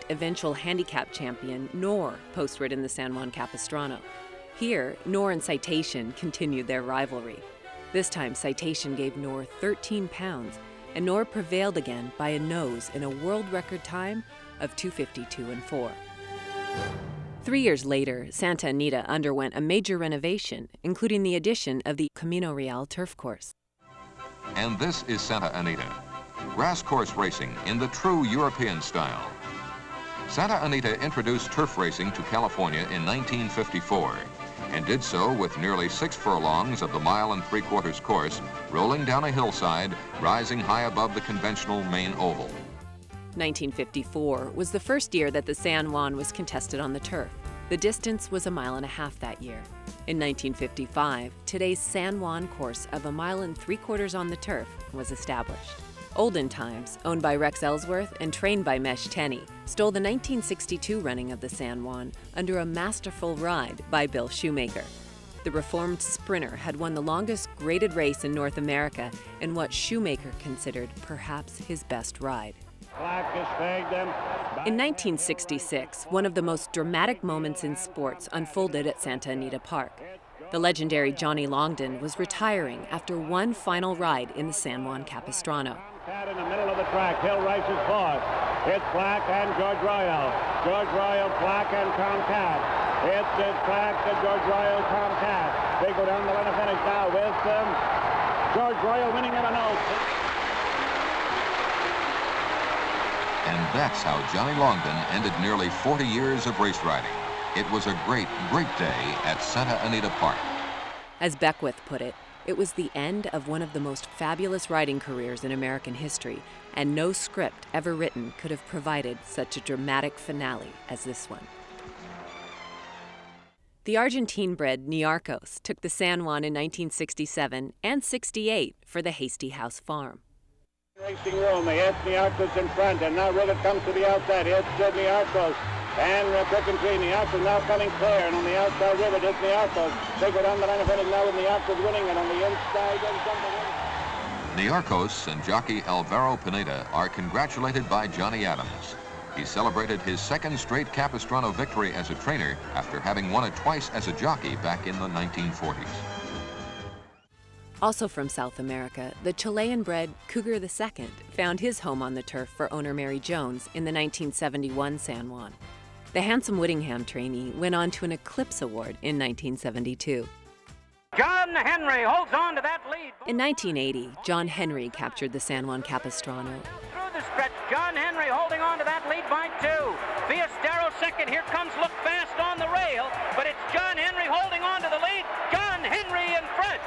eventual handicap champion Knorr post-ridden the San Juan Capistrano. Here, Knorr and Citation continued their rivalry. This time, Citation gave Knorr 13 pounds, and Knorr prevailed again by a nose in a world record time of 2:52.4. 3 years later, Santa Anita underwent a major renovation, including the addition of the Camino Real turf course. And this is Santa Anita, grass course racing in the true European style. Santa Anita introduced turf racing to California in 1954 and did so with nearly 6 furlongs of the 1 3/4 course, rolling down a hillside, rising high above the conventional main oval. 1954 was the first year that the San Juan was contested on the turf. The distance was 1.5 miles that year. In 1955, today's San Juan course of 1 3/4 miles on the turf was established. Olden Times, owned by Rex Ellsworth and trained by Mesh Tenney, stole the 1962 running of the San Juan under a masterful ride by Bill Shoemaker. The reformed sprinter had won the longest graded race in North America in what Shoemaker considered perhaps his best ride. In 1966, one of the most dramatic moments in sports unfolded at Santa Anita Park. The legendary Johnny Longden was retiring after one final ride in the San Juan Capistrano. In the middle of the track, Hill races forth. It's Black and George Royal. George Royal, Black and Tomcat. It's Black and George Royal, Tomcat. They go down the line of finish now with George Royal winning at a nose. And that's how Johnny Longden ended nearly 40 years of race riding. It was a great, great day at Santa Anita Park. As Beckwith put it, it was the end of one of the most fabulous riding careers in American history, and no script ever written could have provided such a dramatic finale as this one. The Argentine-bred Niarchos took the San Juan in 1967 and 68 for the Hasty House Farm. Racing room, it's Niarchos in front, and now Rivet comes to the outside. It's Niarchos. And Quick and Clean, Niarchos now coming clear, and on the outside Rivet is Niarchos. They go down the line of finish now with Niarchos winning, and on the inside and jumping in. Niarchos and jockey Alvaro Pineda are congratulated by Johnny Adams. He celebrated his second straight Capistrano victory as a trainer after having won it twice as a jockey back in the 1940s. Also from South America, the Chilean-bred Cougar II found his home on the turf for owner Mary Jones in the 1971 San Juan. The handsome Whittingham trainee went on to an Eclipse Award in 1972. John Henry holds on to that lead. In 1980, John Henry captured the San Juan Capistrano. Through the stretch, John Henry holding on to that lead by 2. Fiestero second. Here comes Look Fast on the rail, but it's John Henry holding on to the lead. John Henry in front.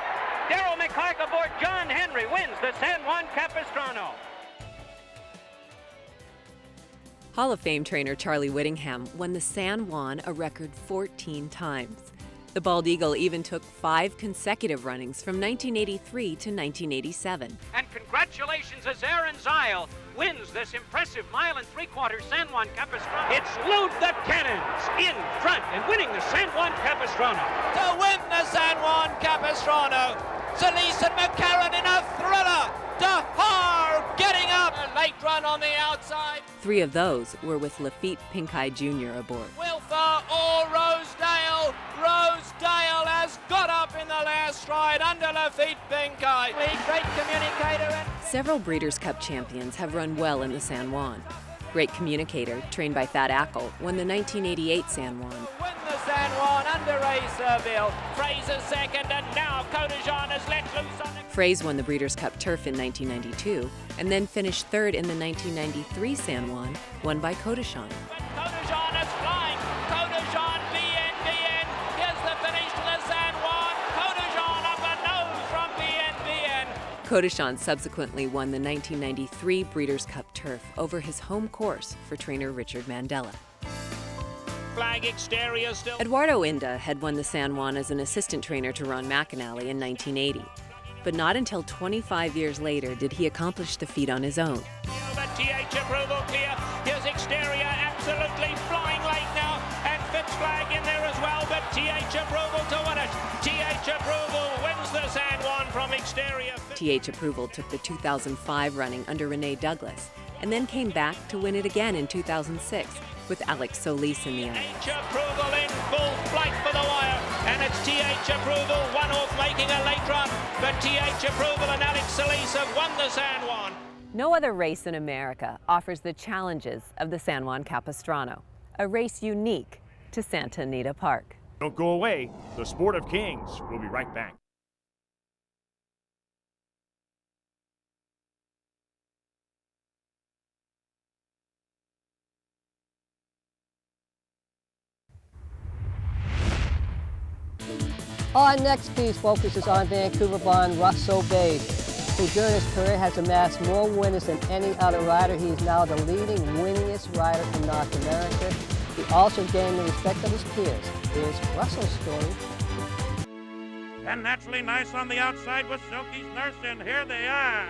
Darrell McCark aboard. John Henry wins the San Juan Capistrano. Hall of Fame trainer Charlie Whittingham won the San Juan a record 14 times. The Bald Eagle even took 5 consecutive runnings from 1983 to 1987. And congratulations as Aaron Zile wins this impressive 1 3/4 San Juan Capistrano. It's Load the Cannons in front and winning the San Juan Capistrano. To win the San Juan Capistrano, Zalise and McCarron in a thriller. DeHar getting up. A late run on the outside. 3 of those were with Lafitte Pink-Eye Jr. aboard. Wilfer or Rosedale. Rosedale has got up in the last stride under Lafitte Pink-Eye. Great communicator. Several Breeders' Cup champions have run well in the San Juan. Great Communicator, trained by Thad Ackle, won the 1988 San Juan. Win the San Juan under Ray Serville. Fraser second, and now Cotejean has let loose on the... Fraze won the Breeders' Cup Turf in 1992, and then finished 3rd in the 1993 San Juan, won by Cotejean. Cotejean is flying. Cotejean, BNBN. Here's the finish to the San Juan. Cotejean up a nose from BNBN. Cotejean subsequently won the 1993 Breeders' Cup Turf over his home course for trainer Richard Mandella. Flag exterior still. Eduardo Inda had won the San Juan as an assistant trainer to Ron McAnally in 1980. But not until 25 years later did he accomplish the feat on his own. But TH Approval clear. Here's exterior absolutely flying late now. And Fitzflag in there as well, but TH Approval to win it. TH Approval wins the San Juan from exterior. TH Approval took the 2005 running under Renee Douglas and then came back to win it again in 2006 with Alex Solis in the aisle. TH Approval in full flight for the wire, and it's TH Approval, one off making a late run, but TH Approval and Alex Solis have won the San Juan. No other race in America offers the challenges of the San Juan Capistrano, a race unique to Santa Anita Park. Don't go away. The Sport of Kings. We'll be right back. Our next piece focuses on Vancouver-born Russell Baze, who during his career has amassed more winners than any other rider. He is now the leading winningest rider in North America. He also gained the respect of his peers. Here's Russell's story. And naturally nice on the outside with Silky's Nurse, and here they are.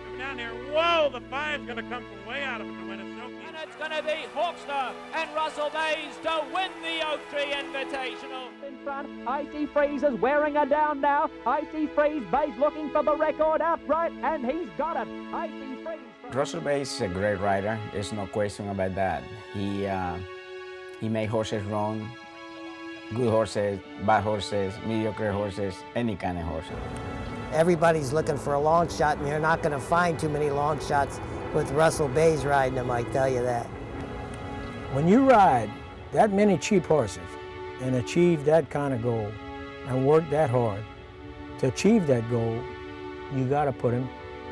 Coming down here, whoa, the five's gonna come from way out of it to win it, Silky. And it's going to be Hawkster and Russell Baze to win the Oak Tree Invitational. In front, I see Freeze is wearing her down now. I see Freeze, Baze looking for the record outright, and he's got it. I see Freeze. Russell Baze is a great rider. There's no question about that. He made horses run, good horses, bad horses, mediocre horses, any kind of horses. Everybody's looking for a long shot, and you're not going to find too many long shots with Russell Baze riding them, I tell you that. When you ride that many cheap horses and achieve that kind of goal and work that hard to achieve that goal, you got to put him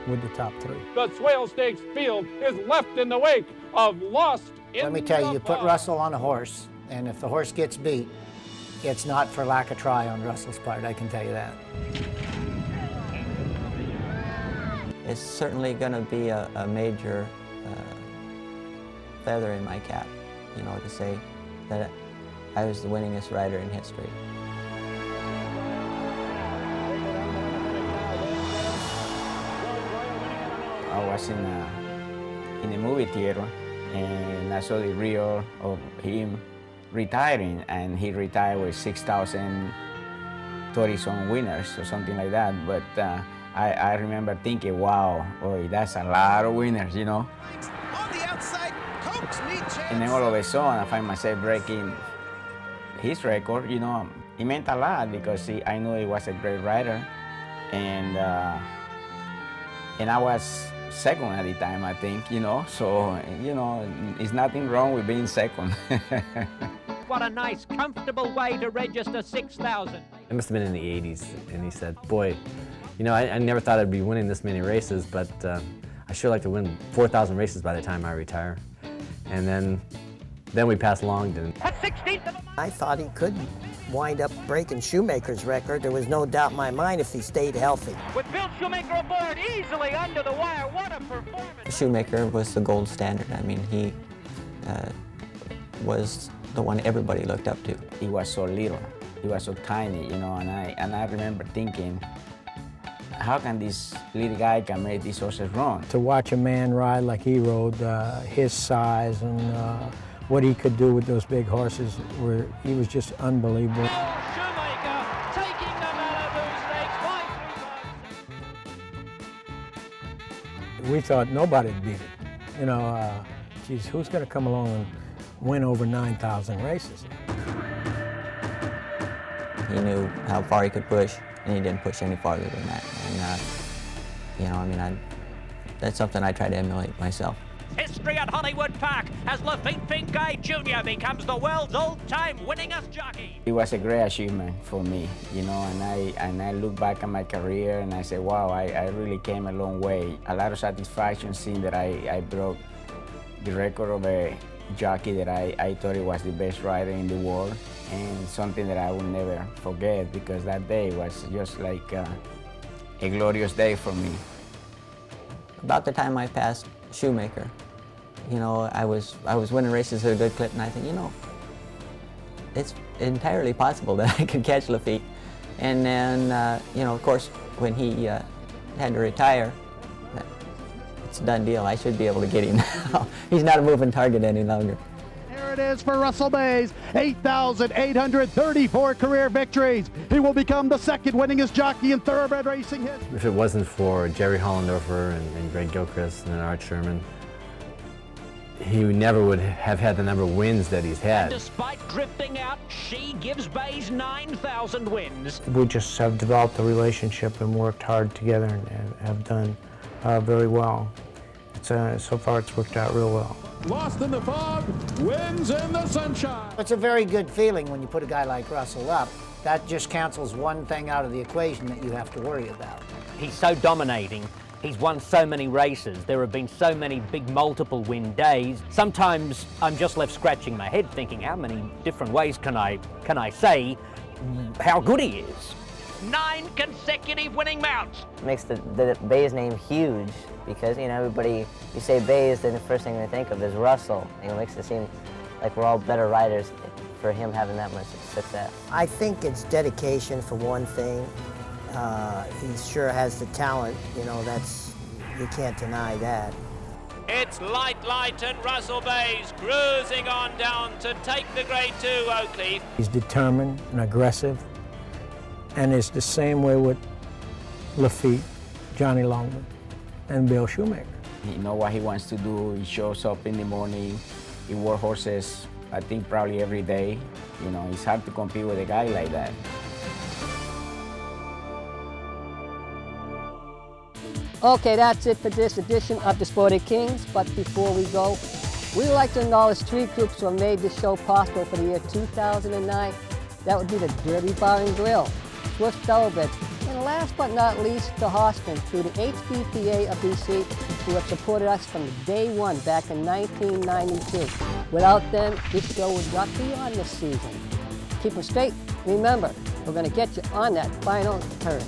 with the top three. The Swale Stakes field is left in the wake of Lost in Let me tell you, you put Russell on a horse, and if the horse gets beat, it's not for lack of try on Russell's part, I can tell you that. It's certainly going to be a major feather in my cap, you know, to say that I was the winningest rider in history. I was in a movie theater, and I saw the reel of him retiring, and he retired with 6,000 30-some winners or something like that. But I remember thinking, wow, boy, that's a lot of winners, you know. On the outside, Cokes need chance. And then all of a sudden, I find myself breaking his record, you know. It meant a lot because I knew he was a great rider, and I was second at the time, I think, you know. So, you know, there's nothing wrong with being second. What a nice, comfortable way to register 6,000. It must have been in the 80s, and he said, boy, you know, I never thought I'd be winning this many races, but I sure like to win 4,000 races by the time I retire. And then we passed Longden. I thought he could wind up breaking Shoemaker's record. There was no doubt in my mind if he stayed healthy. With Bill Shoemaker aboard, easily under the wire, what a performance! Shoemaker was the gold standard. I mean, he was the one everybody looked up to. He was so little, he was so tiny, you know, and I remember thinking, how can this little guy can make these horses run? To watch a man ride like he rode, his size and what he could do with those big horses, he was just unbelievable. Shoemaker taking the Malibu Stakes. We thought nobody'd beat it. You know, geez, who's going to come along and win over 9,000 races? He knew how far he could push, and he didn't push any farther than that. And, you know, I mean, that's something I try to emulate myself. History at Hollywood Park as Lafite Finkai Jr. becomes the world's old-time winningest jockey. It was a great achievement for me, you know, and I look back at my career and I say, wow, I really came a long way. A lot of satisfaction seeing that I broke the record of a jockey that I thought he was the best rider in the world, and something that I will never forget, because that day was just like a glorious day for me. About the time I passed Shoemaker, you know, I was winning races at a good clip, and I think, you know, it's entirely possible that I could catch Lafite. And then, you know, of course, when he had to retire, it's a done deal. I should be able to get him now. He's not a moving target any longer. There it is for Russell Baze, 8,834 career victories. He will become the second winningest jockey in thoroughbred racing history. If it wasn't for Jerry Hollendorfer and Greg Gilchrist and Art Sherman, he never would have had the number of wins that he's had. Despite drifting out, she gives Bays 9,000 wins. We just have developed a relationship and worked hard together and have done very well. So far it's worked out real well. Lost in the fog, wins in the sunshine. It's a very good feeling when you put a guy like Russell up. That just cancels one thing out of the equation that you have to worry about. He's so dominating. He's won so many races. There have been so many big multiple win days. Sometimes I'm just left scratching my head thinking, how many different ways can I say how good he is? 9 consecutive winning mounts. Makes the Bays name huge because, you know, everybody, you say Bays, then the first thing they think of is Russell. It makes it seem like we're all better riders for him having that much success. I think it's dedication for one thing. He sure has the talent, you know, you can't deny that. It's Light and Russell Bays cruising on down to take the Grade 2 Oakleaf. He's determined and aggressive, and it's the same way with Lafitte, Johnny Longman, and Bill Shoemaker. He knows what he wants to do. He shows up in the morning. He works horses, I think, probably every day. You know, it's hard to compete with a guy like that. Okay, that's it for this edition of the Sport of Kings. But before we go, we'd like to acknowledge 3 groups who have made this show possible for the year 2009. That would be the Derby Bar and Grill, Swift Thoroughbreds, and last but not least, the Horsemen through the HBPA of BC, who have supported us from day one back in 1992. Without them, this show would not be on this season. Keep them straight. Remember, we're going to get you on that final turn.